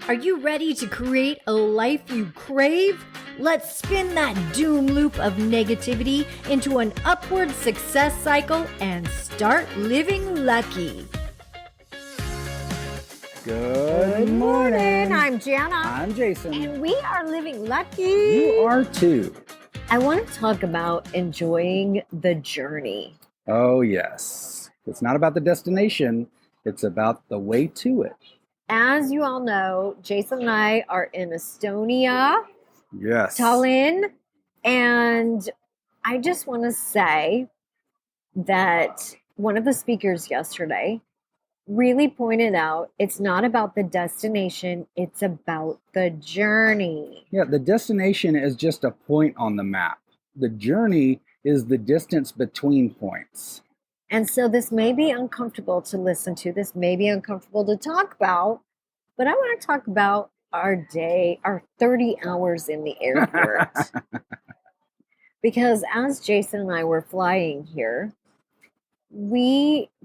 Are you ready to create a life you crave? Let's spin that doom loop of negativity into an upward success cycle and start living lucky. Good morning. I'm Jana. I'm Jason. And we are living lucky. You are too. I want to talk about enjoying the journey. Oh, yes. It's not about the destination. It's about the way to it. As you all know, Jason and I are in Estonia, Yes. Tallinn, and I just want to say that one of the speakers yesterday really pointed out it's not about the destination, it's about the journey. Yeah, the destination is just a point on the map. The journey is the distance between points. And so this may be uncomfortable to listen to, this may be uncomfortable to talk about, but I want to talk about our day, our 30 hours in the airport. Because as Jason and I were flying here,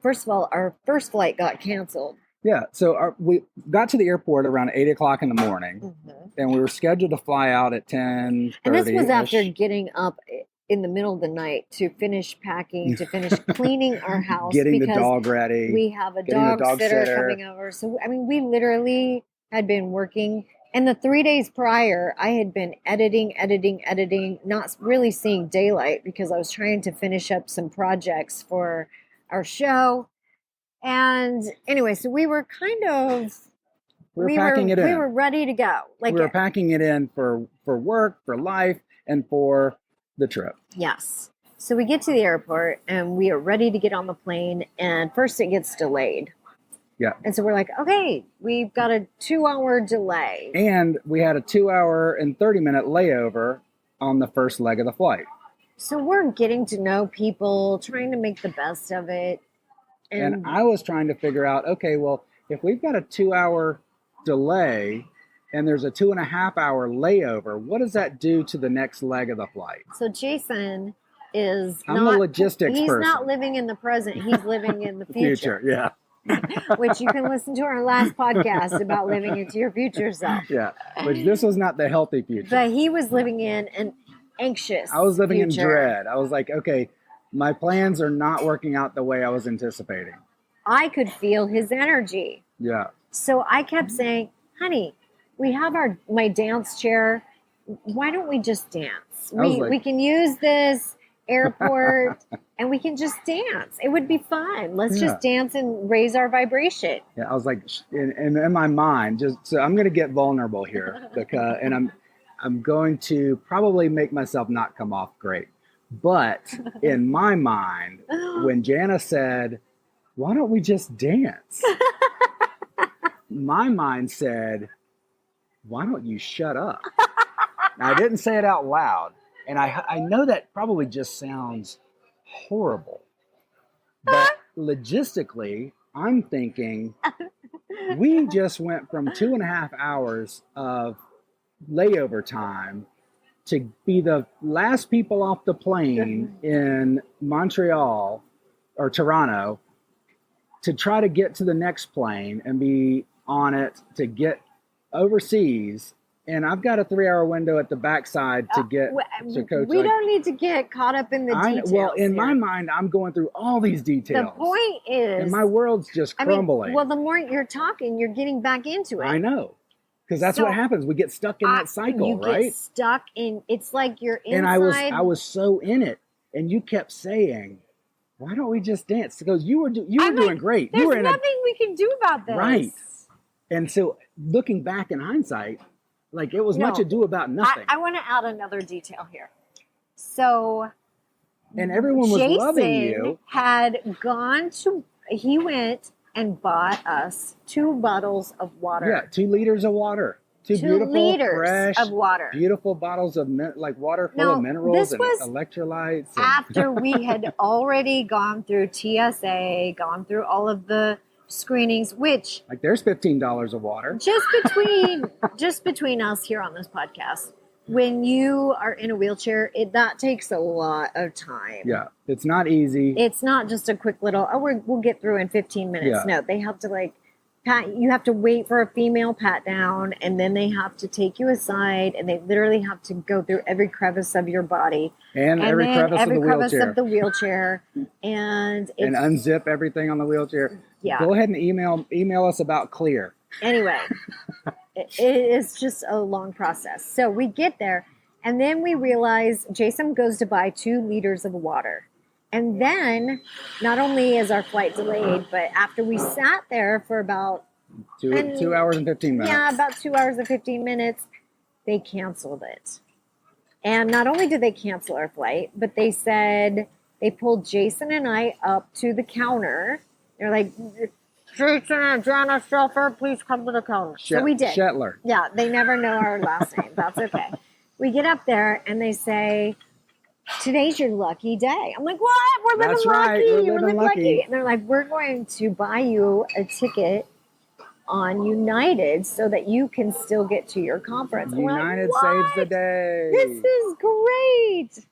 first of all, our first flight got canceled. Yeah, so we got to the airport around 8 o'clock in the morning, and we were scheduled to fly out at 10:30. And this was after getting up in the middle of the night to finish packing, to finish cleaning our house. Getting the dog ready. We have a dog sitter coming over. So, I mean, we literally had been working. And the 3 days prior, I had been editing, not really seeing daylight because I was trying to finish up some projects for our show. And anyway, so we were kind of... We were ready to go. We were packing it in for work, for life, and for the trip. Yes. So we get to the airport and we are ready to get on the plane, and first it gets delayed. Yeah. And so we're like, okay, we've got a 2-hour delay. And we had a 2-hour and 30-minute layover on the first leg of the flight. So we're getting to know people, trying to make the best of it. And I was trying to figure out, okay, well, if we've got a 2-hour delay and there's a 2.5-hour layover, what does that do to the next leg of the flight? So Jason is I'm the logistics he's person. He's not living in the present. He's living in the future. Yeah. Which you can listen to our last podcast about living into your future self. Yeah, which this was not the healthy future. But he was living in an anxious I was living future. in dread. I was like, okay, my plans are not working out the way I was anticipating. I could feel his energy. Yeah. So I kept saying, honey, we have my dance chair. Why don't we just dance? We can use this airport and we can just dance. It would be fun. Let's just dance and raise our vibration. Yeah, I was like, in my mind, so I'm going to get vulnerable here and I'm going to probably make myself not come off great. But in my mind, when Jana said, why don't we just dance? My mind said, why don't you shut up? Now, I didn't say it out loud. And I know that probably just sounds horrible. But logistically, I'm thinking, we just went from 2.5 hours of layover time to be the last people off the plane in Montreal or Toronto to try to get to the next plane and be on it to get overseas. And I've got a 3-hour window at the backside to get to Coach. We don't need to get caught up in the details. Well, in my mind, I'm going through all these details. The point is... And my world's just crumbling. Well, the more you're talking, you're getting back into it. I know. Because that's what happens. We get stuck in that cycle, right? You get stuck in... It's like you're inside... And I was so in it. And you kept saying, why don't we just dance? Because you were doing great. There's nothing we can do about this. Right. And so looking back in hindsight... Like, it was much ado about nothing. I want to add another detail here. So, and everyone was loving you. He went and bought us 2 bottles of water. Yeah, 2 liters of water. 2 beautiful, liters fresh, of water. Beautiful bottles of water full of minerals and electrolytes. After we had already gone through TSA, gone through all of the screenings, which there's $15 of water just between us here on this podcast. When you are in a wheelchair, that takes a lot of time. Yeah, it's not easy. It's not just a quick little we'll get through in 15 minutes. Yeah. No, they have to you have to wait for a female pat down, and then they have to take you aside, and they literally have to go through every crevice of your body And every crevice of the wheelchair, and unzip everything on the wheelchair. Yeah. Go ahead and email us about Clear. Anyway, it is just a long process. So we get there, and then we realize Jason goes to buy 2 liters of water. And then not only is our flight delayed, but after we sat there for about 2 hours and 15 minutes. Yeah, about 2 hours and 15 minutes, they canceled it. And not only did they cancel our flight, but they said they pulled Jason and I up to the counter. They're like, Jason and Jana Shelfer, please come to the counter. So we did. Shetler. Yeah, they never know our last name. That's okay. We get up there and they say, today's your lucky day. I'm like, what? We're living That's lucky. right. We're living lucky. And they're like, we're going to buy you a ticket on United so that you can still get to your conference. United like, saves the day. This is great.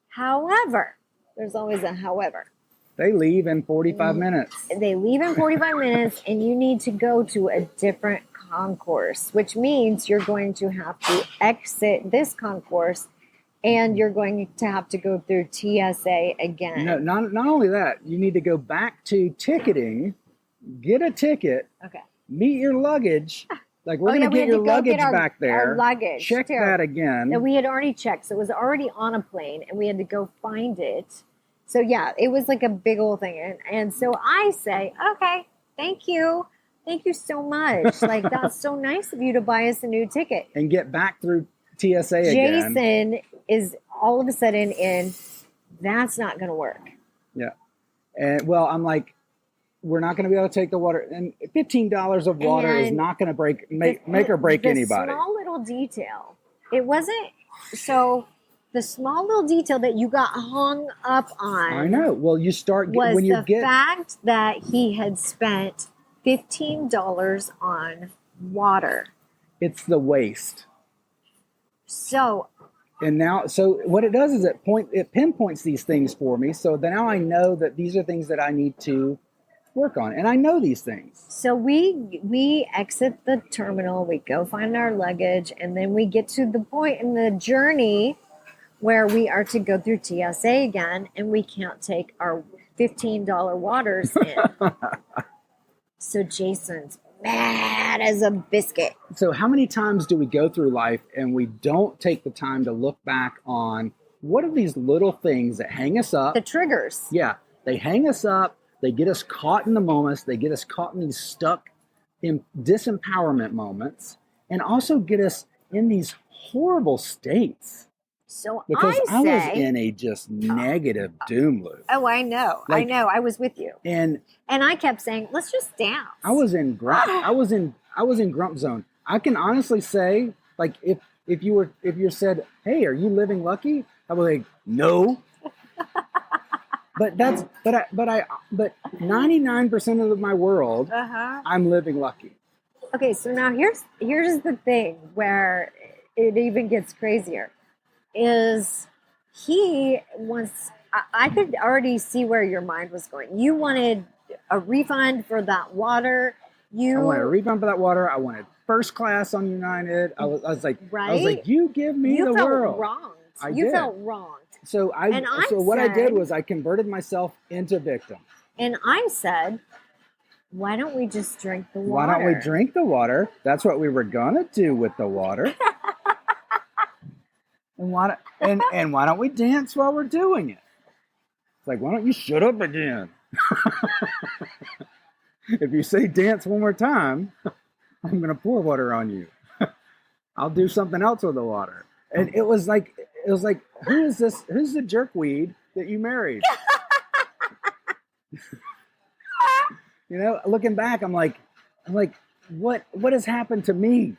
However, there's always a however. They leave in 45 minutes. They leave in 45 minutes, and you need to go to a different concourse, which means you're going to have to exit this concourse, and you're going to have to go through TSA again. No, not only that, you need to go back to ticketing, get a ticket, meet your luggage. Like, we're going to get your luggage back there. Our luggage. Check that again. And we had already checked, so it was already on a plane, and we had to go find it. So, yeah, it was like a big old thing. And so I say, okay, thank you. Thank you so much. Like, that's so nice of you to buy us a new ticket. And get back through TSA again. Jason is all of a sudden in, that's not going to work. Yeah. And, well, I'm like, we're not going to be able to take the water. And $15 of water is not going to make or break anybody. The small little detail. It wasn't, so the small little detail that you got hung up on. I know. Well, you start was when you the get fact that he had spent $15 on water. It's the waste. So. And now, so what it does is it pinpoints these things for me. So now I know that these are things that I need to work on, and I know these things. So we exit the terminal, we go find our luggage, and then we get to the point in the journey where we are to go through TSA again, and we can't take our $15 waters in. So Jason's mad as a biscuit. So how many times do we go through life and we don't take the time to look back on what are these little things that hang us up? The triggers. Yeah, they hang us up. They get us caught in the moments. They get us caught in these stuck in disempowerment moments, and also get us in these horrible states. So because I was in a just negative doom loop. Oh, I know. Like, I know. I was with you. And I kept saying, let's just dance. I was in grump. I was in grump zone. I can honestly say, like, if you said, hey, are you living lucky? I was like, no. But 99% of my world, I'm living lucky. Okay, so now here's the thing where it even gets crazier. Is he wants? I could already see where your mind was going. You wanted a refund for that water. I wanted a refund for that water. I wanted first class on United. I was like, right? I was like, you give me the world. You felt wronged. So what I did was I converted myself into victim. And I said, why don't we just drink the water? Why don't we drink the water? That's what we were gonna do with the water. And why don't we dance while we're doing it? It's like, why don't you shut up again? If you say dance one more time, I'm gonna pour water on you. I'll do something else with the water. And it was like, who is this? Who's the jerkweed that you married? You know, looking back, I'm like, what has happened to me?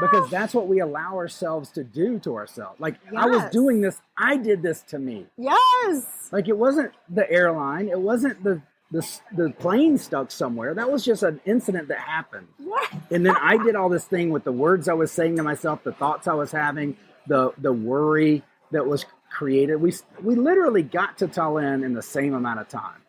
Because that's what we allow ourselves to do to ourselves. Like, yes. I was doing this. I did this to me. Yes. Like, it wasn't the airline. It wasn't the plane stuck somewhere. That was just an incident that happened. Yes. And then I did all this thing with the words I was saying to myself, the thoughts I was having, the worry that was created. We literally got to Tallinn in the same amount of time.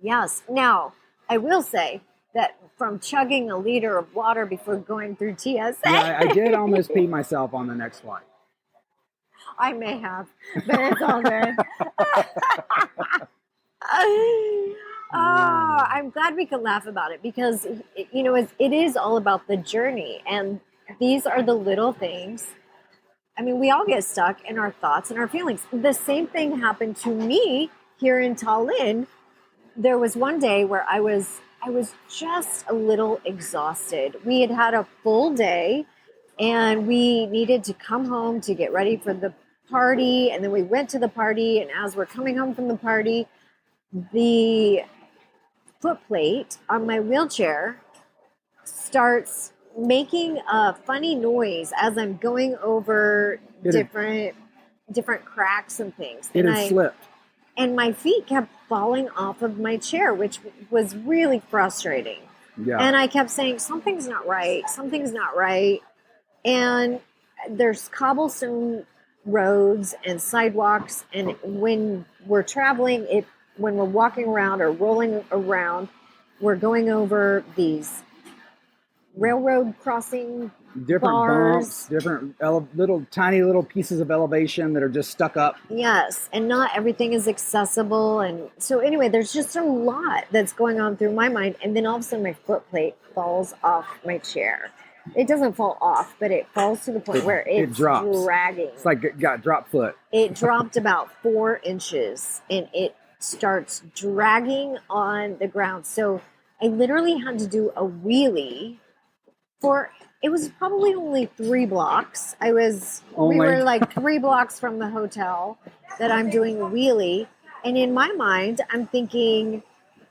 Yes. Now, I will say, that from chugging a liter of water before going through TSA. Yeah, I did almost pee myself on the next flight. I may have, but it's all good. I'm glad we can laugh about it because, it is all about the journey. And these are the little things. I mean, we all get stuck in our thoughts and our feelings. The same thing happened to me here in Tallinn. There was one day where I was just a little exhausted. We had had a full day and we needed to come home to get ready for the party. And then we went to the party. And as we're coming home from the party, the foot plate on my wheelchair starts making a funny noise as I'm going over different cracks and things. It had slipped. And my feet kept falling off of my chair, which was really frustrating. Yeah. And I kept saying, something's not right. Something's not right. And there's cobblestone roads and sidewalks. And when we're traveling, when we're walking around or rolling around, we're going over these railroad crossing different bars. Bumps, different tiny little pieces of elevation that are just stuck up. Yes, and not everything is accessible. And so anyway, there's just a lot that's going on through my mind. And then all of a sudden my foot plate falls off my chair. It doesn't fall off, but it falls to the point where it's drops. dragging. It's like it got drop foot. It dropped about 4 inches and it starts dragging on the ground. So I literally had to do a wheelie it was probably only 3 blocks. We were like 3 blocks from the hotel that I'm doing a wheelie. And in my mind, I'm thinking,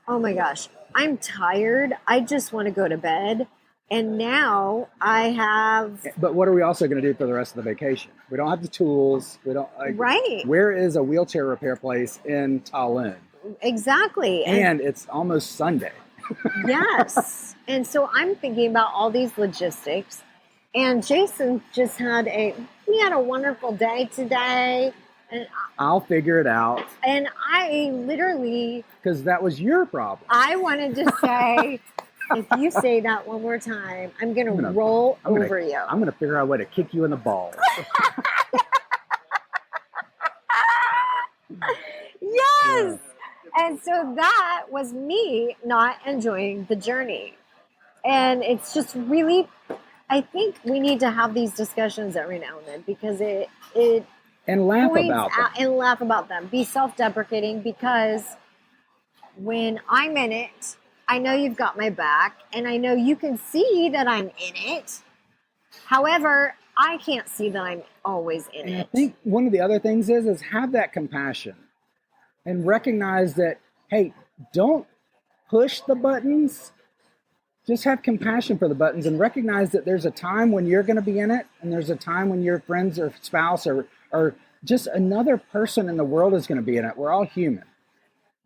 oh my gosh, I'm tired. I just want to go to bed. And now I have... But what are we also going to do for the rest of the vacation? We don't have the tools. We don't... Right. Where is a wheelchair repair place in Tallinn? Exactly. And it's almost Sunday. Yes. And so I'm thinking about all these logistics. And Jason just we had a wonderful day today. And I'll figure it out. And I literally... Because that was your problem. I wanted to say, if you say that one more time, I'm going to roll over you. I'm going to figure out a way to kick you in the balls. Yes. And so that was me not enjoying the journey. And it's just really, I think we need to have these discussions every now and then because it and laugh about them. And laugh about them. Be self-deprecating because when I'm in it, I know you've got my back and I know you can see that I'm in it. However, I can't see that I'm always in it. I think one of the other things is have that compassion. And recognize that, hey, don't push the buttons. Just have compassion for the buttons and recognize that there's a time when you're going to be in it and there's a time when your friends or spouse or just another person in the world is going to be in it. We're all human.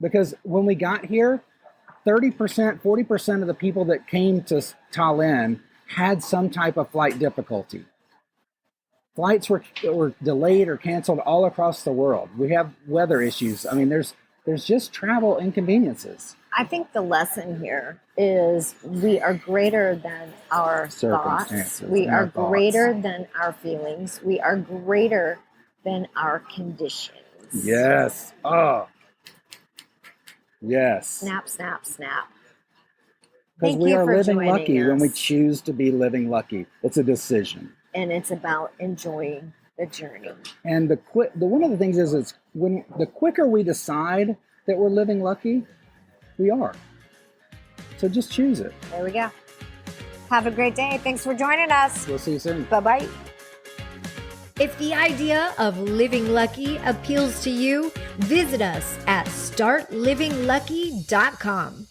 Because when we got here, 30%, 40% of the people that came to Tallinn had some type of flight difficulty. Flights were delayed or canceled all across the world. We have weather issues. I mean, there's just travel inconveniences. I think the lesson here is we are greater than our thoughts. We are greater than our feelings. We are greater than our conditions. Yes. Oh. Yes. Snap, snap, snap. Because we are living lucky when we choose to be living lucky. It's a decision. And it's about enjoying the journey. And one of the things is when the quicker we decide that we're living lucky, we are. So just choose it. There we go. Have a great day. Thanks for joining us. We'll see you soon. Bye-bye. If the idea of living lucky appeals to you, visit us at startlivinglucky.com.